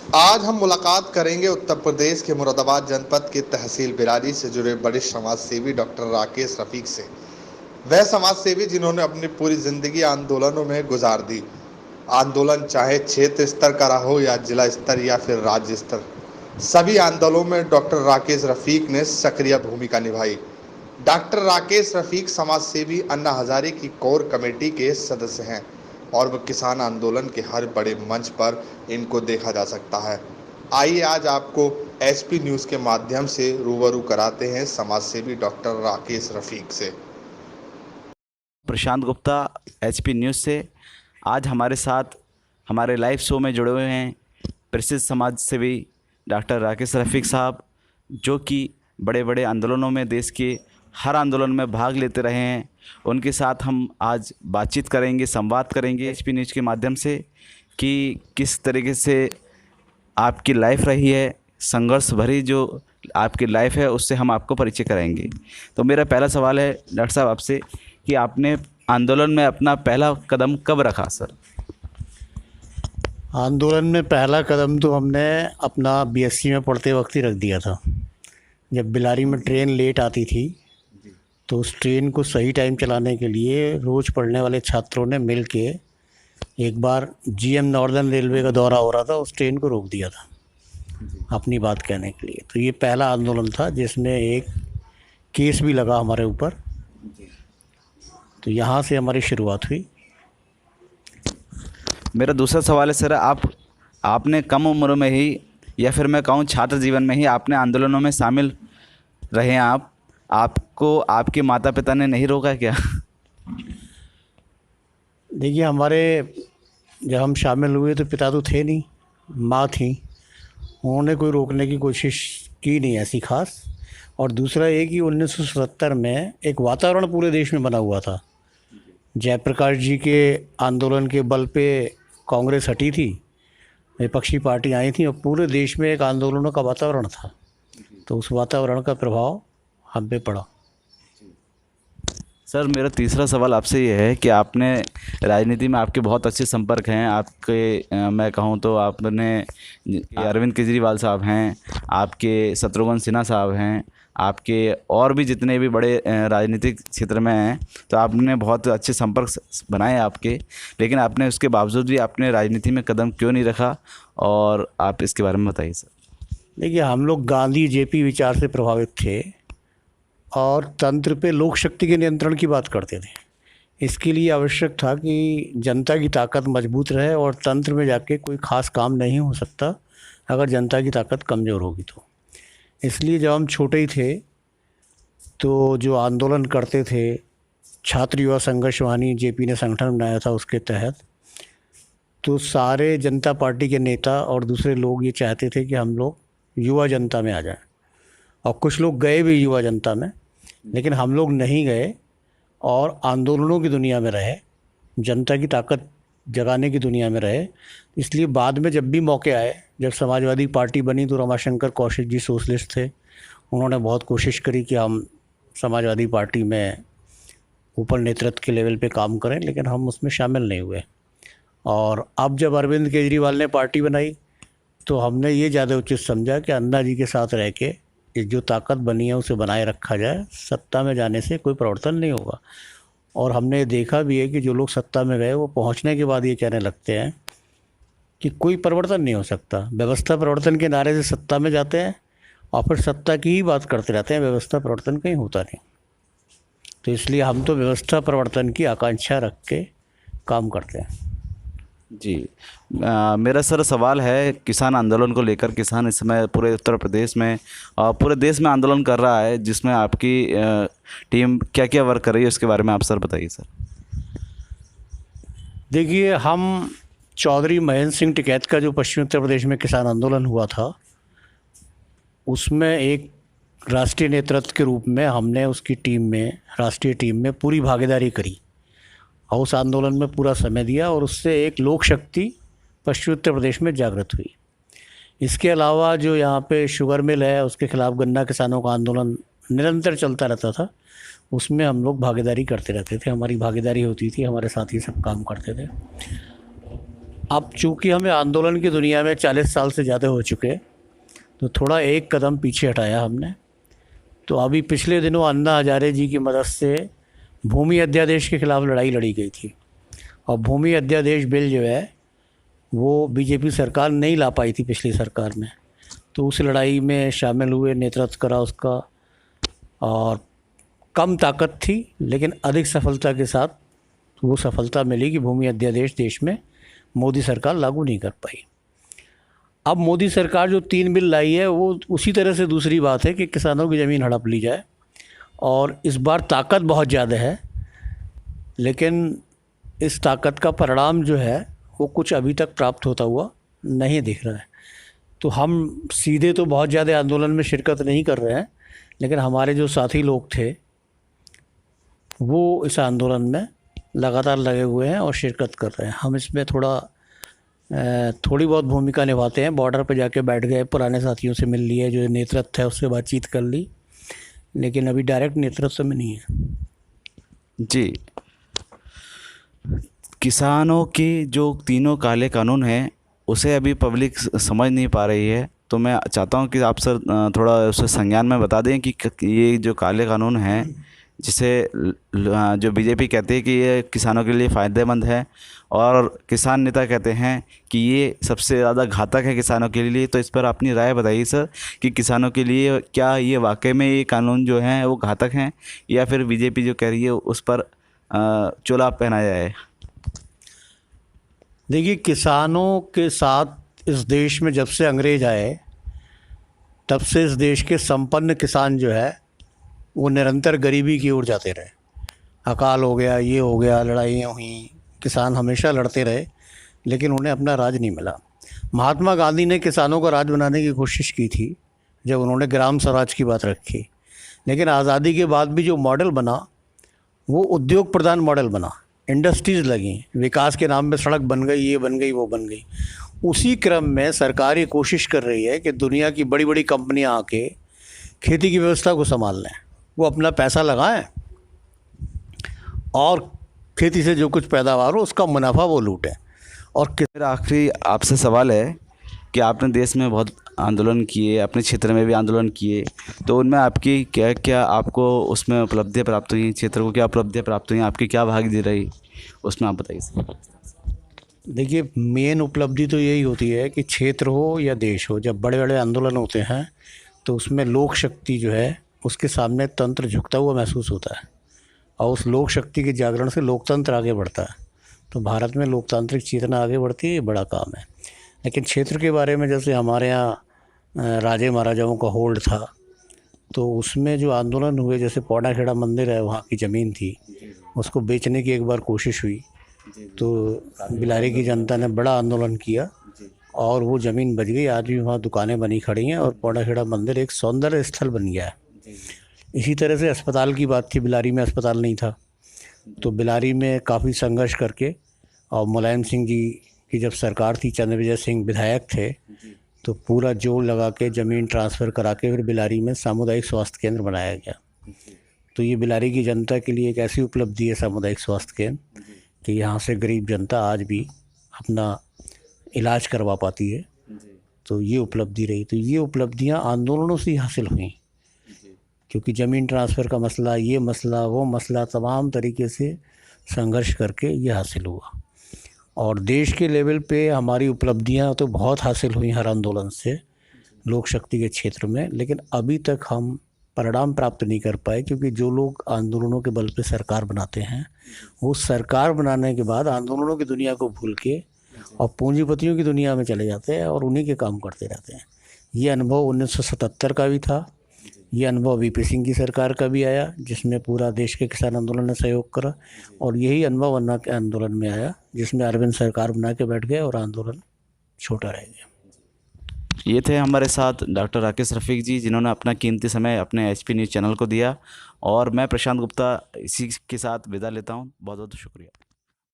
आज हम मुलाकात करेंगे उत्तर प्रदेश के मुरादाबाद जनपद के तहसील बिरारी से जुड़े वरिष्ठ समाज सेवी डॉक्टर राकेश रफीक से। वह समाज सेवी जिन्होंने अपनी पूरी जिंदगी आंदोलनों में गुजार दी। आंदोलन चाहे क्षेत्र स्तर का रहा हो या जिला स्तर या फिर राज्य स्तर, सभी आंदोलनों में डॉक्टर राकेश रफीक ने सक्रिय भूमिका निभाई। डॉक्टर राकेश रफीक समाज सेवी अन्ना हजारे की कोर कमेटी के सदस्य हैं और वह किसान आंदोलन के हर बड़े मंच पर इनको देखा जा सकता है। आइए आज आपको एचपी न्यूज़ के माध्यम से रूबरू कराते हैं समाज सेवी डॉक्टर राकेश रफीक से। प्रशांत गुप्ता, एचपी न्यूज़ से। आज हमारे साथ हमारे लाइव शो में जुड़े हुए हैं प्रसिद्ध समाज सेवी डॉक्टर राकेश रफीक साहब, जो कि बड़े बड़े आंदोलनों में, देश के हर आंदोलन में भाग लेते रहे हैं। उनके साथ हम आज बातचीत करेंगे, संवाद करेंगे एचपी न्यूज़ के माध्यम से कि किस तरीके से आपकी लाइफ रही है, संघर्ष भरी जो आपकी लाइफ है उससे हम आपको परिचय कराएंगे। तो मेरा पहला सवाल है डॉक्टर साहब आपसे कि आपने आंदोलन में अपना पहला कदम कब रखा सर? आंदोलन में पहला कदम तो हमने अपना बीएससी में पढ़ते वक्त ही रख दिया था। जब बिलारी में ट्रेन लेट आती थी तो उस ट्रेन को सही टाइम चलाने के लिए रोज़ पढ़ने वाले छात्रों ने मिल के एक बार जीएम नॉर्दर्न रेलवे का दौरा हो रहा था, उस ट्रेन को रोक दिया था अपनी बात कहने के लिए। तो ये पहला आंदोलन था जिसमें एक केस भी लगा हमारे ऊपर। तो यहाँ से हमारी शुरुआत हुई। मेरा दूसरा सवाल है सर, आपने कम उम्र में ही या फिर मैं कहूँ छात्र जीवन में ही आपने आंदोलनों में शामिल रहे हैं। आपको आपके माता पिता ने नहीं रोका क्या? देखिए, जब हम शामिल हुए तो पिता तो थे नहीं, माँ थी। उन्होंने कोई रोकने की कोशिश की नहीं ऐसी खास। और दूसरा ये कि 1977 में एक वातावरण पूरे देश में बना हुआ था। जयप्रकाश जी के आंदोलन के बल पे कांग्रेस हटी थी, विपक्षी पार्टी आई थी और पूरे देश में एक आंदोलनों का वातावरण था। तो उस वातावरण का प्रभाव हम पे पड़ा। सर, मेरा तीसरा सवाल आपसे ये है कि आपने राजनीति में आपके बहुत अच्छे संपर्क हैं। मैं कहूँ तो आपने अरविंद केजरीवाल साहब हैं, आपके शत्रुघ्न सिन्हा साहब हैं, आपके और भी जितने भी बड़े राजनीतिक क्षेत्र में हैं, तो आपने बहुत अच्छे संपर्क बनाए आपके। लेकिन आपने उसके बावजूद भी आपने राजनीति में कदम क्यों नहीं रखा, और आप इसके बारे में बताइए सर। देखिए, हम लोग गांधी जेपी विचार से प्रभावित थे और तंत्र पे लोक शक्ति के नियंत्रण की बात करते थे। इसके लिए आवश्यक था कि जनता की ताकत मजबूत रहे और तंत्र में जाके कोई ख़ास काम नहीं हो सकता अगर जनता की ताकत कमज़ोर होगी तो। इसलिए जब हम छोटे ही थे तो जो आंदोलन करते थे, छात्र युवा संघर्ष वाहिनी जेपी ने संगठन बनाया था, उसके तहत तो सारे जनता पार्टी के नेता और दूसरे लोग ये चाहते थे कि हम लोग युवा जनता में आ जाएं। और कुछ लोग गए भी युवा जनता में, लेकिन हम लोग नहीं गए और आंदोलनों की दुनिया में रहे, जनता की ताकत जगाने की दुनिया में रहे। इसलिए बाद में जब भी मौके आए, जब समाजवादी पार्टी बनी तो रमाशंकर कौशिक जी सोशलिस्ट थे, उन्होंने बहुत कोशिश करी कि हम समाजवादी पार्टी में ऊपर नेतृत्व के लेवल पे काम करें, लेकिन हम उसमें शामिल नहीं हुए। और अब जब अरविंद केजरीवाल ने पार्टी बनाई तो हमने ये ज़्यादा उचित समझा कि अन्ना जी के साथ रह के जो ताकत बनी है उसे बनाए रखा जाए। सत्ता में जाने से कोई परिवर्तन नहीं होगा। और हमने देखा भी है कि जो लोग सत्ता में गए वो पहुंचने के बाद ये कहने लगते हैं कि कोई परिवर्तन नहीं हो सकता। व्यवस्था परिवर्तन के नारे से सत्ता में जाते हैं और फिर सत्ता की ही बात करते रहते हैं, व्यवस्था परिवर्तन कहीं होता नहीं। तो इसलिए हम तो व्यवस्था परिवर्तन की आकांक्षा रख के काम करते हैं। जी, मेरा सर सवाल है किसान आंदोलन को लेकर। किसान इस समय पूरे उत्तर प्रदेश में और पूरे देश में आंदोलन कर रहा है, जिसमें आपकी टीम क्या क्या वर्क कर रही है उसके बारे में आप सर बताइए सर। देखिए, हम चौधरी महेंद्र सिंह टिकैत का जो पश्चिमी उत्तर प्रदेश में किसान आंदोलन हुआ था, उसमें एक राष्ट्रीय नेतृत्व के रूप में हमने उसकी राष्ट्रीय टीम में पूरी भागीदारी करी और उस आंदोलन में पूरा समय दिया और उससे एक लोक शक्ति पश्चिमी उत्तर प्रदेश में जागृत हुई। इसके अलावा जो यहाँ पे शुगर मिल है उसके खिलाफ गन्ना किसानों का आंदोलन निरंतर चलता रहता था, उसमें हम लोग भागीदारी करते रहते थे। हमारी भागीदारी होती थी, हमारे साथ ही सब काम करते थे। अब चूँकि हमें आंदोलन की दुनिया में 40 साल से ज़्यादा हो चुके, तो थोड़ा एक कदम पीछे हटाया हमने। तो अभी पिछले दिनों अन्ना हजारे जी की मदद से भूमि अध्यादेश के खिलाफ़ लड़ाई लड़ी गई थी, और भूमि अध्यादेश बिल जो है वो बीजेपी सरकार नहीं ला पाई थी पिछली सरकार में। तो उस लड़ाई में शामिल हुए, नेतृत्व करा उसका, और कम ताकत थी लेकिन अधिक सफलता के साथ वो सफलता मिली कि भूमि अध्यादेश देश में मोदी सरकार लागू नहीं कर पाई। अब मोदी सरकार जो 3 बिल लाई है वो उसी तरह से दूसरी बात है कि किसानों की ज़मीन हड़प ली जाए, और इस बार ताकत बहुत ज़्यादा है, लेकिन इस ताकत का परिणाम जो है वो कुछ अभी तक प्राप्त होता हुआ नहीं दिख रहा है। तो हम सीधे तो बहुत ज़्यादा आंदोलन में शिरकत नहीं कर रहे हैं, लेकिन हमारे जो साथी लोग थे वो इस आंदोलन में लगातार लगे हुए हैं और शिरकत कर रहे हैं। हम इसमें थोड़ी बहुत भूमिका निभाते हैं। बॉर्डर पर जाके बैठ गए, पुराने साथियों से मिल लिए, जो नेतृत्व है उससे बातचीत कर ली, लेकिन अभी डायरेक्ट नेतृत्व में नहीं है। जी, किसानों की जो तीनों काले कानून हैं उसे अभी पब्लिक समझ नहीं पा रही है, तो मैं चाहता हूं कि आप सर थोड़ा उसे संज्ञान में बता दें कि ये जो काले कानून हैं, जिसे जो बीजेपी कहती है कि ये किसानों के लिए फ़ायदेमंद है और किसान नेता कहते हैं कि ये सबसे ज़्यादा घातक है किसानों के लिए, तो इस पर अपनी राय बताइए सर कि किसानों के लिए क्या ये वाकई में ये कानून जो हैं वो घातक हैं, या फिर बीजेपी जो कह रही है उस पर चोला पहनाया जाए। देखिए, किसानों के साथ इस देश में जब से अंग्रेज आए तब से इस देश के संपन्न किसान जो है वो निरंतर गरीबी की ओर जाते रहे। अकाल हो गया, ये हो गया, लड़ाइयाँ हुई, किसान हमेशा लड़ते रहे, लेकिन उन्हें अपना राज नहीं मिला। महात्मा गांधी ने किसानों का राज बनाने की कोशिश की थी जब उन्होंने ग्राम स्वराज की बात रखी, लेकिन आज़ादी के बाद भी जो मॉडल बना वो उद्योग प्रधान मॉडल बना। इंडस्ट्रीज़ लगी, विकास के नाम पे सड़क बन गई, ये बन गई, वो बन गई। उसी क्रम में सरकार ये कोशिश कर रही है कि दुनिया की बड़ी बड़ी कंपनियां आके खेती की व्यवस्था को संभाल लें, वो अपना पैसा लगाएं और खेती से जो कुछ पैदावार हो उसका मुनाफा वो लूटें। और मेरा आखिरी आपसे सवाल है कि आपने देश में बहुत आंदोलन किए, अपने क्षेत्र में भी आंदोलन किए, तो उनमें आपकी क्या क्या आपको उसमें उपलब्धियाँ प्राप्त हुई, क्षेत्र को क्या उपलब्धियाँ प्राप्त हुई, आपकी क्या भागीदारी रही, उसमें आप बताइए सर। देखिए, मेन उपलब्धि तो यही होती है कि क्षेत्र हो या देश हो, जब बड़े बड़े आंदोलन होते हैं तो उसमें लोक शक्ति जो है उसके सामने तंत्र झुकता हुआ महसूस होता है, और उस लोक शक्ति के जागरण से लोकतंत्र आगे बढ़ता है। तो भारत में लोकतांत्रिक चेतना आगे बढ़ती है, ये बड़ा काम है। लेकिन क्षेत्र के बारे में, जैसे हमारे यहाँ राजे महाराजाओं का होल्ड था, तो उसमें जो आंदोलन हुए, जैसे पौड़ा खेड़ा मंदिर है, वहाँ की ज़मीन थी, उसको बेचने की एक बार कोशिश हुई, तो बिलारी की जनता ने बड़ा आंदोलन किया और वो ज़मीन बच गई। आज भी वहाँ दुकानें बनी खड़ी हैं और पौड़ा खेड़ा मंदिर एक सौंदर्य स्थल बन गया है। इसी तरह से अस्पताल की बात थी, बिलारी में अस्पताल नहीं था, तो बिलारी में काफ़ी संघर्ष करके, और मुलायम सिंह जी की जब सरकार थी, चंद्रविजय सिंह विधायक थे, तो पूरा जोर लगा के ज़मीन ट्रांसफ़र करा के फिर बिलारी में सामुदायिक स्वास्थ्य केंद्र बनाया गया। तो ये बिलारी की जनता के लिए एक ऐसी उपलब्धि है सामुदायिक स्वास्थ्य केंद्र कि यहाँ से गरीब जनता आज भी अपना इलाज करवा पाती है। तो ये उपलब्धि रही। तो ये उपलब्धियाँ आंदोलनों से ही हासिल हुई, क्योंकि ज़मीन ट्रांसफ़र का मसला, ये मसला, वो मसला, तमाम तरीके से संघर्ष करके ये हासिल हुआ। और देश के लेवल पे हमारी उपलब्धियां तो बहुत हासिल हुई हर आंदोलन से लोक शक्ति के क्षेत्र में, लेकिन अभी तक हम परिणाम प्राप्त नहीं कर पाए, क्योंकि जो लोग आंदोलनों के बल पे सरकार बनाते हैं वो सरकार बनाने के बाद आंदोलनों की दुनिया को भूल के और पूंजीपतियों की दुनिया में चले जाते हैं और उन्हीं के काम करते रहते हैं। ये अनुभव 1977 का भी था, ये अनुभव वीपी सिंह की सरकार का भी आया, जिसमें पूरा देश के किसान आंदोलन ने सहयोग करा, और यही अनुभव अन्ना के आंदोलन में आया, जिसमें अरविंद सरकार बना के बैठ गए और आंदोलन छोटा रह गया। ये थे हमारे साथ डॉक्टर राकेश रफ़ीक जी, जिन्होंने अपना कीमती समय अपने एचपी न्यूज़ चैनल को दिया, और मैं प्रशांत गुप्ता इसी के साथ विदा लेता हूँ। बहुत बहुत शुक्रिया।